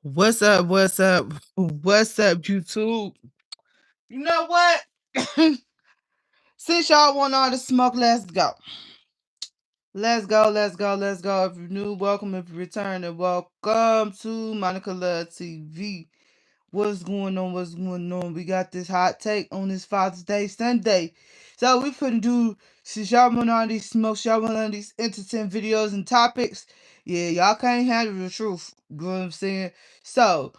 What's up? What's up? What's up, YouTube? You know what? Since y'all want all the smoke, let's go. Let's go, let's go, let's go. If you're new, welcome. If you return, and welcome to Monica Love TV. What's going on? What's going on? We got this hot take on this Father's Day Sunday. So we finna do, since y'all want all these smokes, y'all want all these entertainment videos and topics. Yeah, y'all can't handle the truth. You know what I'm saying? So,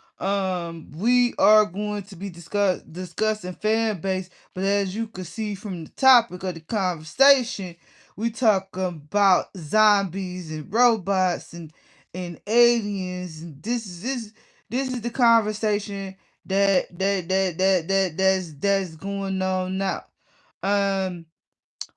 we are going to be discussing fan base, but as you can see from the topic of the conversation, we talk about zombies and robots and aliens, and this is the conversation that's going on now. Um,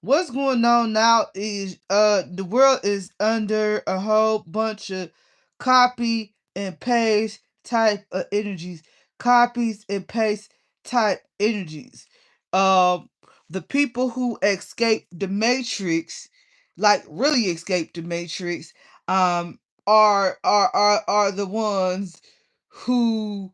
what's going on now is the world is under a whole bunch of copy and paste type of energies. Copies and paste type energies. Um, the people who escape the matrix, like really escape the matrix, um, are the ones who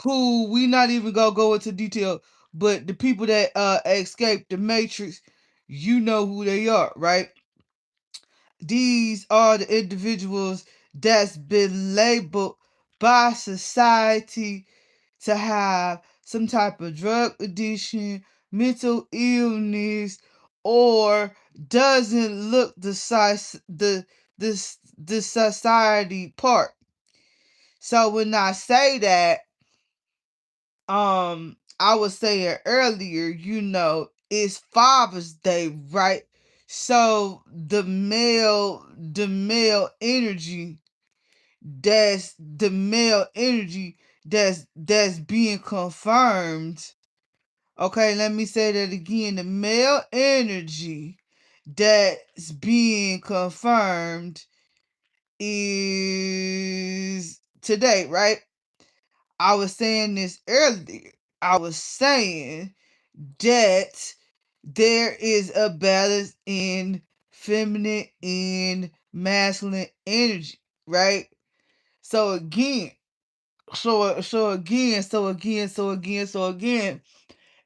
we not even gonna go into detail, but the people that escaped the matrix, you know who they are, right? These are the individuals that's been labeled by society to have some type of drug addiction, mental illness, or doesn't look the society part. So when I say that, I was saying earlier, it's Father's Day, right? So the male energy, that's being confirmed. Okay, let me say that again. The male energy that's being confirmed is today, right? I was saying this earlier. I was saying that there is a balance in feminine and masculine energy, right? So again, so again,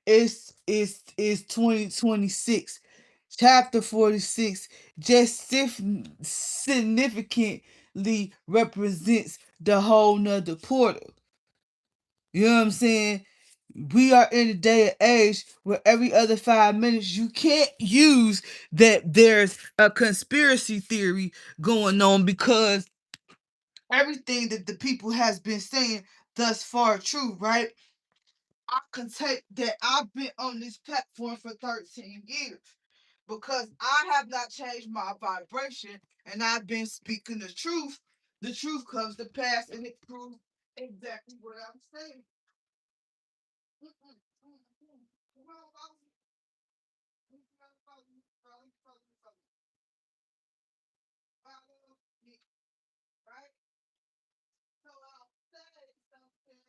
it's 2026. Chapter 46 just significantly represents the whole nother portal. You know what I'm saying? We are in a day and age where every other 5 minutes you can't use that there's a conspiracy theory going on, because everything that the people has been saying thus far true, right? I can take that I've been on this platform for 13 years because I have not changed my vibration, and I've been speaking the truth. The truth comes to pass, and it proves exactly what I'm saying. Right? So I'll say something.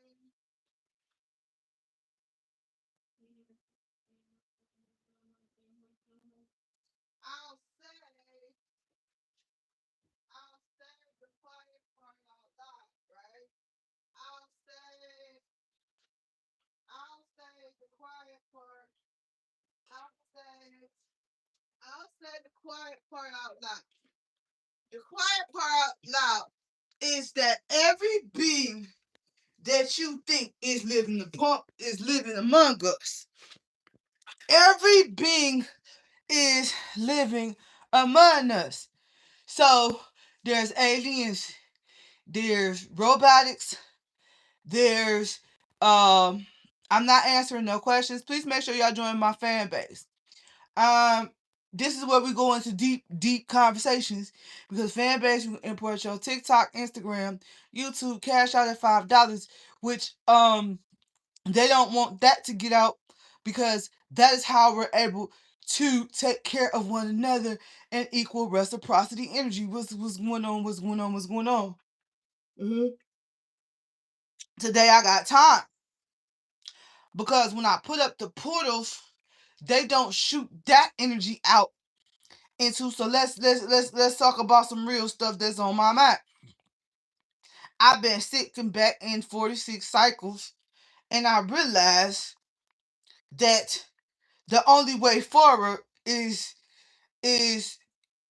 I'll say, I'll say the quiet part out loud, right? I'll say, I'll say the quiet part. I'll say, I'll say the quiet part out loud. The quiet part out loud is that every being that you think is living the pump is living among us. Every being is living among us. So there's aliens, there's robotics, there's I'm not answering no questions. Please make sure y'all join my fan base. Um this is where we go into deep conversations, because fan base, you can import your TikTok, Instagram, YouTube, cash out at $5, which they don't want that to get out, because that is how we're able to take care of one another and equal reciprocity energy. What's going on? What's going on? What's going on? hmm Today I got time, because when I put up the portals, they don't shoot that energy out into. So let's talk about some real stuff that's on my mind. I've been sitting back in 46 cycles, and I realized that the only way forward is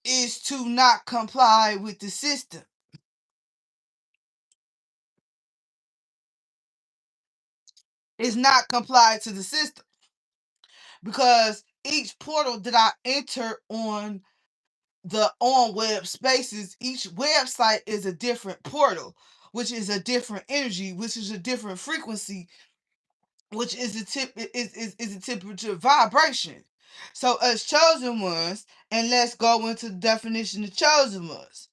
is to not comply with the system. Is not comply to the system, because each portal that I enter on the on web spaces, each website is a different portal, which is a different energy, which is a different frequency, which is is a temperature vibration. So as chosen ones, and let's go into the definition of chosen ones.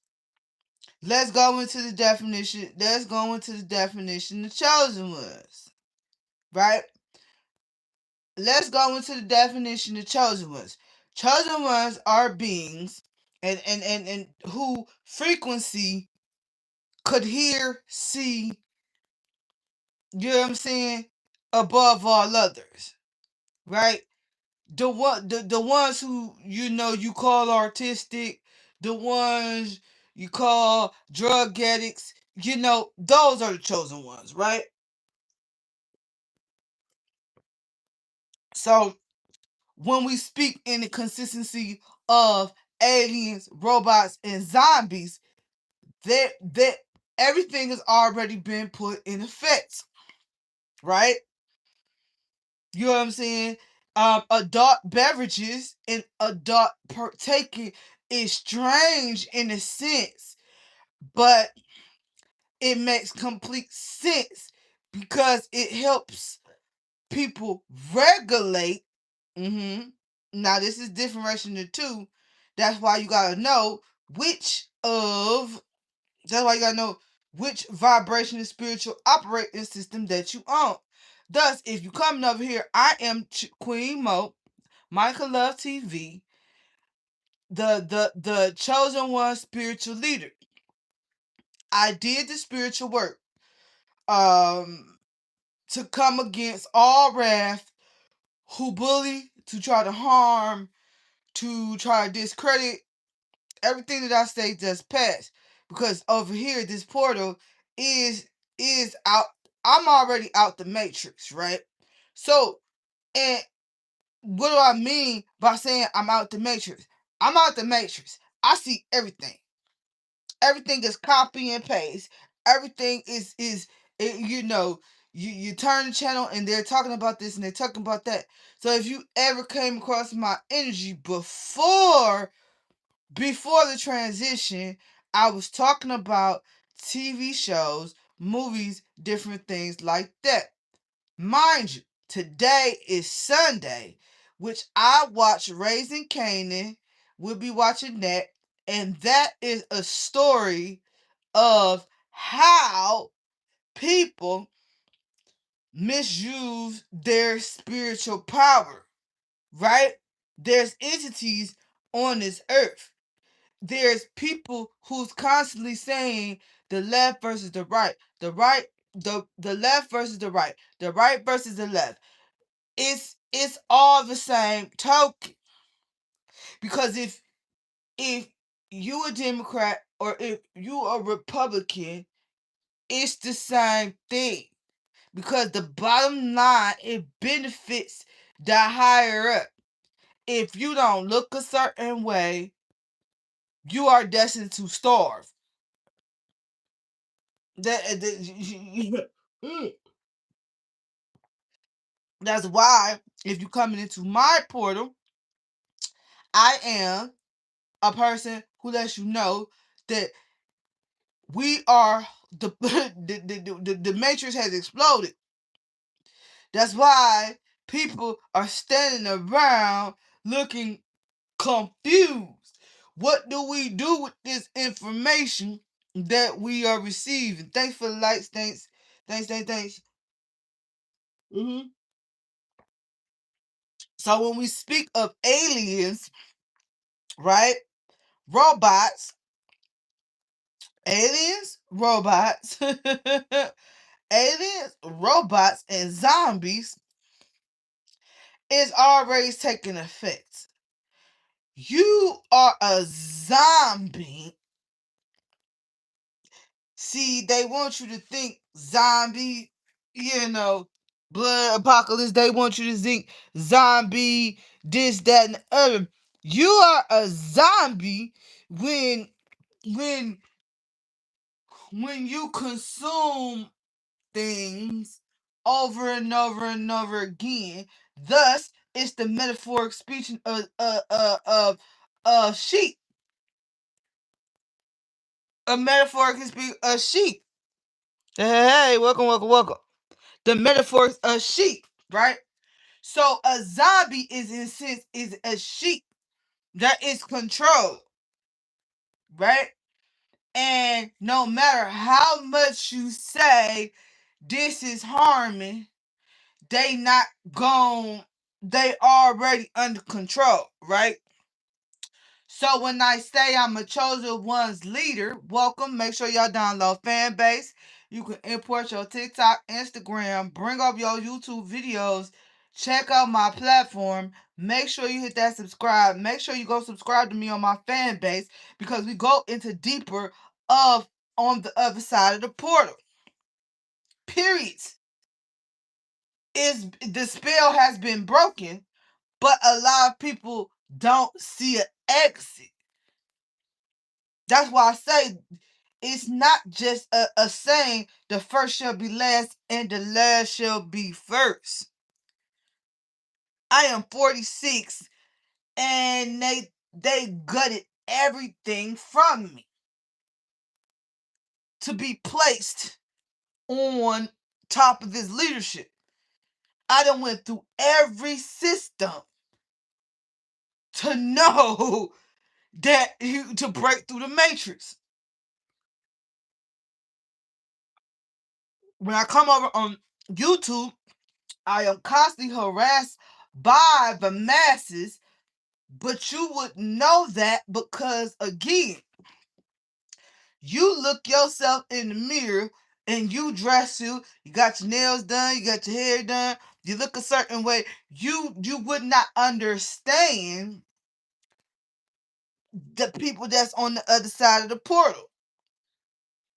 Let's go into the definition. Let's go into the definition of chosen ones. Right? Let's go into the definition of chosen ones. Chosen ones are beings and who frequency could hear, see, you know what I'm saying, above all others. Right? The ones who you call artistic, the ones you call drug addicts, those are the chosen ones, right? So when we speak in the consistency of aliens, robots, and zombies, that everything has already been put in effect, right? You know what I'm saying? Adult beverages and adult partaking is strange in a sense, but it makes complete sense because it helps people regulate. Now this is differentiation the two. That's why you gotta know which of. That's why you gotta know which vibration and spiritual operating system that you own. Thus, if you coming over here, I am Queen Mo, Michael Love TV, the chosen one spiritual leader. I did the spiritual work um to come against all wrath who bully, to try to harm, to try to discredit everything that I say just passed. Because over here, this portal is is out. I'm already out the matrix, right? So, and what do I mean by saying I'm out the matrix? I'm out the matrix. I see everything. Everything is copy and paste. Everything you turn the channel and they're talking about this and they're talking about that. So if you ever came across my energy before the transition, I was talking about TV shows, movies, different things like that. Mind you, today is Sunday, which I watch Raising Canaan. We'll be watching that. And that is a story of how people misuse their spiritual power, right? There's entities on this earth. There's people who's constantly saying the left versus the right, the left versus the right versus the left. It's all the same token. Because if you a Democrat or if you a Republican, it's the same thing. Because the bottom line, it benefits the higher up. If you don't look a certain way, you are destined to starve. That's why if you coming into my portal, I am a person who lets you know that we are the matrix has exploded. That's why people are standing around looking confused. What do we do with this information that we are receiving? Thanks for the likes. Thanks. Mm-hmm. So when we speak of aliens, right? Robots, aliens, robots, aliens, robots, and zombies is already taking effect. You are a zombie See, they want you to think zombie, you know, blood apocalypse. They want you to think zombie, this, that, and the other. You are a zombie when when when you consume things over and over and over again. Thus, it's the metaphoric speech of sheep. A metaphoric speech of sheep. Hey, welcome, welcome, welcome. The metaphors of sheep, right? So a zombie is in a sense is a sheep that is controlled, right? And no matter how much you say this is harming, they not gone, they already under control, right? So when I say I'm a chosen one's leader, welcome. Make sure y'all download Fanbase. You can import your TikTok, Instagram, bring up your YouTube videos, check out my platform. Make sure you hit that subscribe. Make sure you go subscribe to me on my Fanbase because we go into deeper of on the other side of the portal. Period. Is the spell has been broken, but a lot of people don't see an exit. That's why I say it's not just a saying, the first shall be last and the last shall be first. I am 46 and they gutted everything from me to be placed on top of this leadership. I done went through every system to know that to break through the matrix. When I come over on YouTube, I am constantly harassed by the masses, but you would know that because, again, you look yourself in the mirror and you dress you got your nails done, you got your hair done, you look a certain way, you would not understand the people that's on the other side of the portal.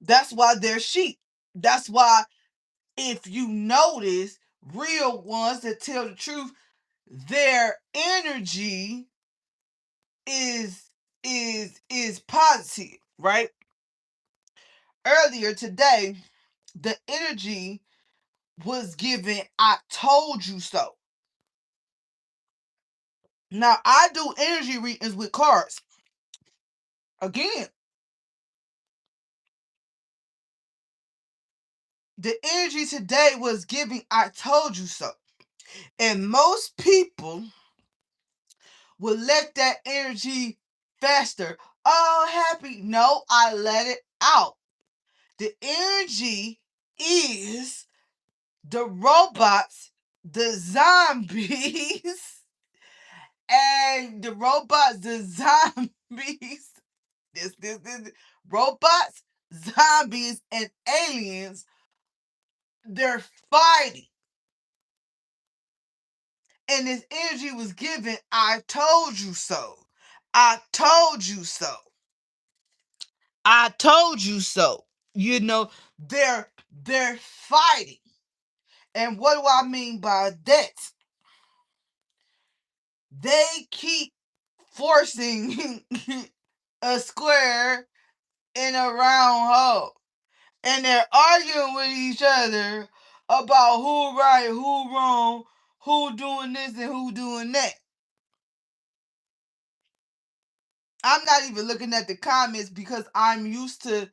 That's why they're sheep. That's why if you notice, real ones that tell the truth, their energy is positive, right? Earlier today, the energy was given, I told you so. Now I do energy readings with cards. Again, the energy today was giving, I told you so. And most people will let that energy fester. Oh, happy. No, I let it out. The energy is the robots, the zombies, and the robots, the zombies, this, robots, zombies, and aliens, they're fighting. And this energy was given, I told you so. I told you so. I told you so. You know, they're fighting. And what do I mean by that? They keep forcing a square in a round hole. And they're arguing with each other about who right, who wrong, who doing this and who doing that. I'm not even looking at the comments because I'm used to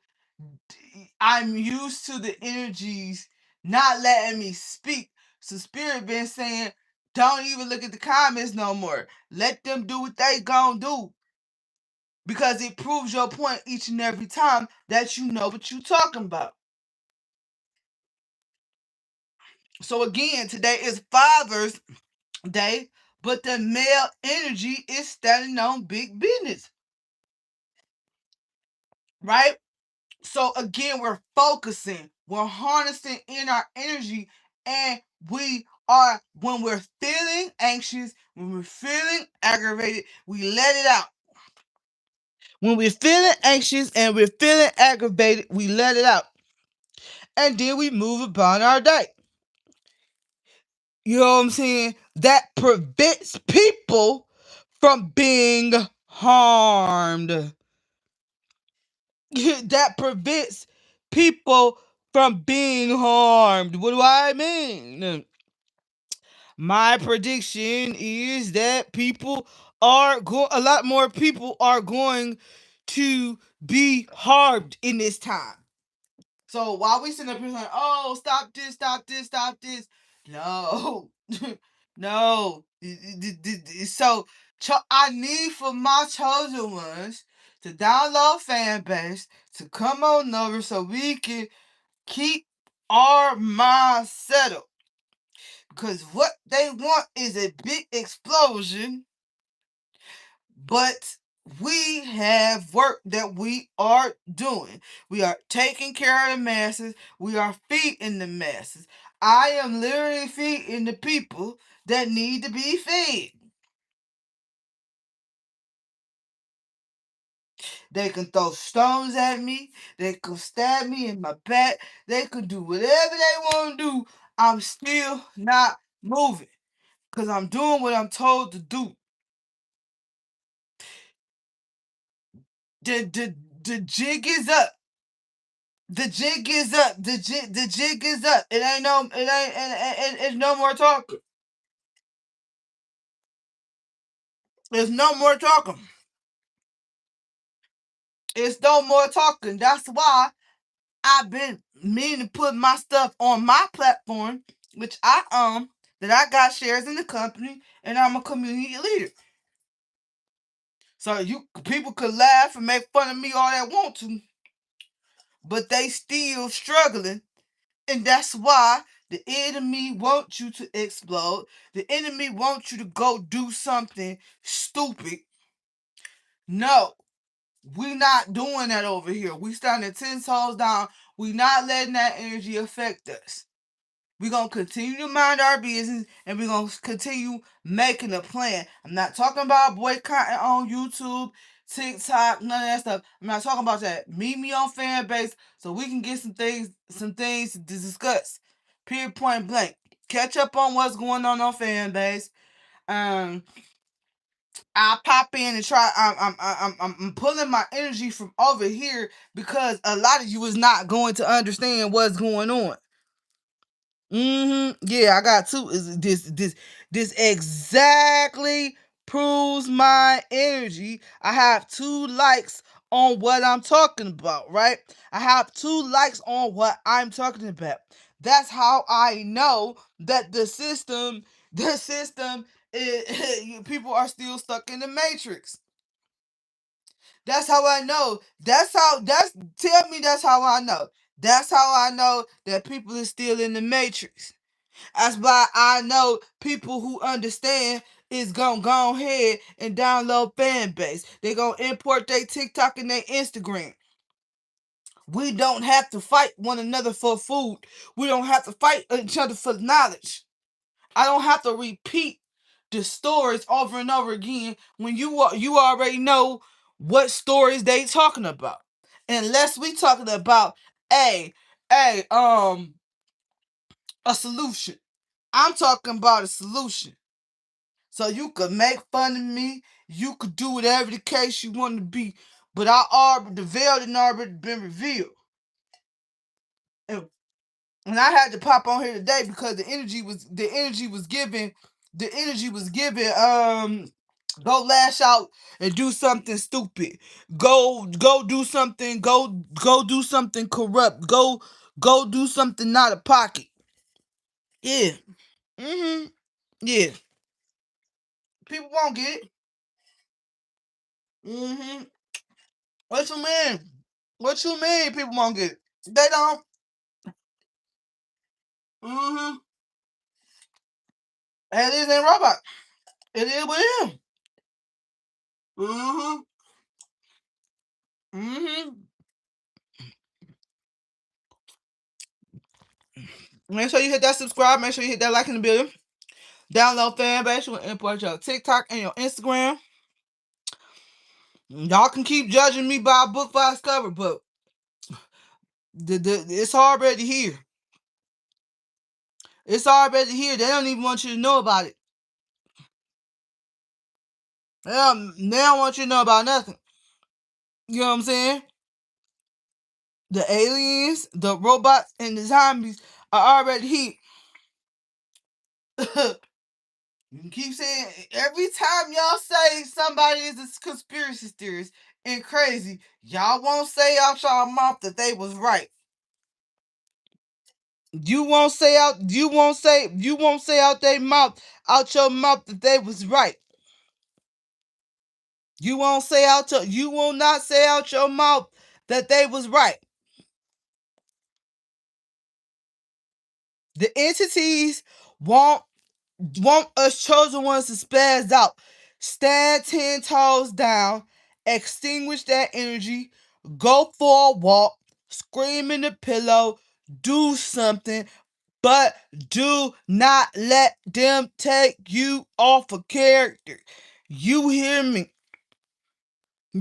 the energies not letting me speak. So Spirit been saying, don't even look at the comments no more. Let them do what they gonna do. Because it proves your point each and every time that you know what you're talking about. So again, today is Father's Day, but the male energy is standing on big business. Right? So again, we're focusing, we're harnessing in our energy, and we are, when we're feeling anxious, when we're feeling aggravated, we let it out. When we're feeling anxious and we're feeling aggravated, we let it out. And then we move about our day. You know what I'm saying? That prevents people from being harmed. That prevents people from being harmed. What do I mean? My prediction is that a lot more people are going to be harmed in this time. So while we sitting up here like, oh, stop this, stop this, stop this. No, no. So I need for my chosen ones to download Fanbase to come on over so we can keep our mind settled. Because what they want is a big explosion, but we have work that we are doing. We are taking care of the masses. We are feeding the masses. I am literally feeding the people that need to be fed. They can throw stones at me. They can stab me in my back. They can do whatever they want to do. I'm still not moving because I'm doing what I'm told to do. The jig is up. The jig is up. The jig is up. It's no more talking. There's no more talking. It's no more talking. That's why I've been meaning to put my stuff on my platform, which I own, that I got shares in the company, and I'm a community leader. So you people could laugh and make fun of me all they want to, but they still struggling. And that's why the enemy wants you to explode. The enemy wants you to go do something stupid. No, we not doing that over here. We standing 10 toes down. We not letting that energy affect us. We're going to continue to mind our business and we're going to continue making a plan. I'm not talking about boycotting on YouTube, TikTok, none of that stuff. I'm not talking about that. Meet me on Fanbase so we can get some things to discuss. Period, point blank. Catch up on what's going on Fanbase. Um, I pop in and try. I'm pulling my energy from over here because a lot of you is not going to understand what's going on. Yeah, I got two. This exactly proves my energy. I have 2 likes on what I'm talking about, right? I have 2 likes on what I'm talking about. That's how I know that the system people are still stuck in the matrix. That's how I know. Tell me that's how I know. That's how I know that people are still in the matrix. That's why I know people who understand is gonna go ahead and download Fanbase. They gonna import their TikTok and their Instagram. We don't have to fight one another for food. We don't have to fight each other for knowledge. I don't have to repeat the stories over and over again when you already know what stories they talking about. Unless we talking about a a a solution. I'm talking about a solution. So you could make fun of me. You could do whatever the case you want to be. But the veil had already been revealed. And, and I had to pop on here today because the energy was given go lash out and do something stupid. Go do something, go do something corrupt. Go do something out of pocket. Yeah. Yeah. People won't get it. hmm What you mean? What you mean people won't get it? They don't. Mm-hmm. Aliens ain't robot. It is with him. Mm-hmm. Mm-hmm. Make sure you hit that subscribe. Make sure you hit that like in the video. Download Fanbase. You can import your TikTok and your Instagram. Y'all can keep judging me by a book by its cover, but it's already here. It's already here. They don't even want you to know about it. They don't want you to know about nothing. You know what I'm saying? The aliens, the robots, and the zombies are already here. You can keep saying every time y'all say somebody is a conspiracy theorist and crazy, y'all won't say out y'all mouth that they was right. You won't say out out your mouth that they was right. You will not say out your mouth that they was right. The entities want us chosen ones to spaz out. Stand 10 toes down, extinguish that energy, go for a walk, scream in the pillow, do something, but do not let them take you off a character. You hear me?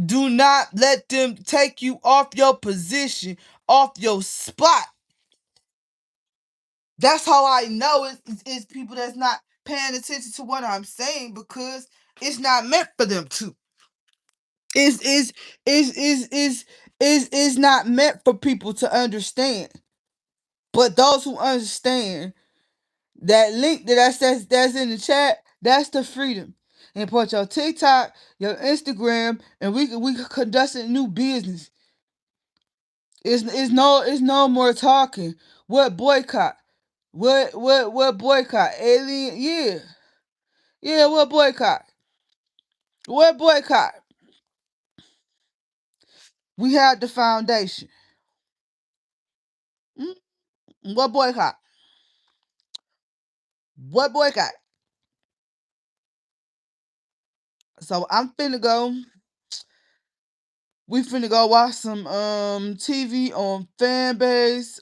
Do not let them take you off your position, off your spot. That's how I know it's people that's not paying attention to what I'm saying because it's not meant for them to. Is not meant for people to understand. But those who understand that link that's in the chat, that's the freedom. And put your TikTok, your Instagram, and we conducting new business. It's no more talking. What boycott? What boycott? Alien? Yeah. Yeah, what boycott? What boycott? We had the foundation. Mm? What boycott? What boycott? So I'm finna go. We finna go watch some TV on Fanbase.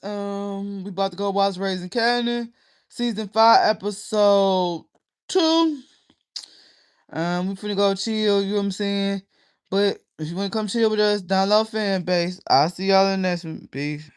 We about to go watch Raising Canyon, season 5, episode 2. We finna go chill, you know what I'm saying? But if you wanna come chill with us, download Fanbase. I'll see y'all in the next one. Peace.